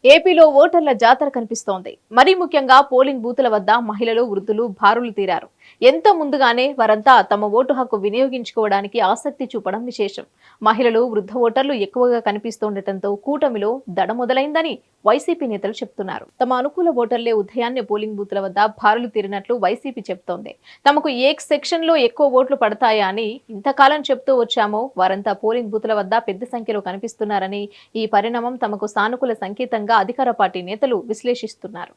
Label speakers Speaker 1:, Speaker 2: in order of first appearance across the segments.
Speaker 1: ఏపీలో ఓటర్ల జాతర కనిపిస్తోంది. మరీ ముఖ్యంగా పోలింగ్ బూతుల వద్ద మహిళలు, వృద్ధులు బారులు తీరారు. ఎంతో ముందుగానే వారంతా తమ ఓటు హక్కు వినియోగించుకోవడానికి ఆసక్తి చూపడం విశేషం. మహిళలు, వృద్ధ ఓటర్లు ఎక్కువగా కనిపిస్తుండటంతో కూటమిలో దడ మొదలైందని వైసీపీ నేతలు చెప్తున్నారు. తమ అనుకూల ఓటర్లే ఉదయాన్నే పోలింగ్ బూతుల వద్ద బారులు తీరినట్లు వైసీపీ చెబుతోంది. తమకు ఏ సెక్షన్ లో ఎక్కువ ఓట్లు పడతాయా అని ఇంతకాలం చెప్తూ వచ్చామో వారంతా పోలింగ్ బూతుల వద్ద పెద్ద సంఖ్యలో కనిపిస్తున్నారని, ఈ పరిణామం తమకు సానుకూల సంకేతంగా అధికార పార్టీ నేతలు విశ్లేషిస్తున్నారు.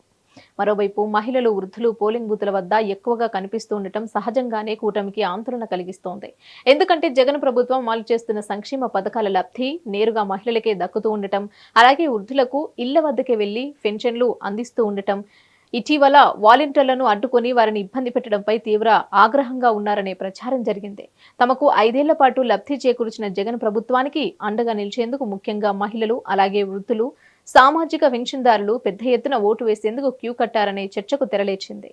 Speaker 1: మరోవైపు మహిళలు, వృద్ధులు పోలింగ్ బూతుల వద్ద ఎక్కువగా కనిపిస్తూ ఉండటం సహజంగానే కూటమికి ఆందోళన కలిగిస్తోంది. ఎందుకంటే జగన్ ప్రభుత్వం అమలు చేస్తున్న సంక్షేమ పథకాల లబ్ధి నేరుగా మహిళలకే దక్కుతూ ఉండటం, అలాగే వృద్ధులకు ఇళ్ల వద్దకే వెళ్లి పెన్షన్లు అందిస్తూ ఉండటం, ఇటీవల వాలంటీర్లను అడ్డుకొని వారిని ఇబ్బంది పెట్టడంపై తీవ్ర ఆగ్రహంగా ఉన్నారనే ప్రచారం జరిగింది. తమకు 5 ఏళ్ల పాటు లబ్ధి చేకూర్చిన జగన్ ప్రభుత్వానికి అండగా నిలిచేందుకు ముఖ్యంగా మహిళలు, అలాగే వృద్ధులు, సామాజిక పెన్షన్దారులు పెద్ద ఎత్తున ఓటు వేసేందుకు క్యూ కట్టారనే చర్చకు తెరలేచింది.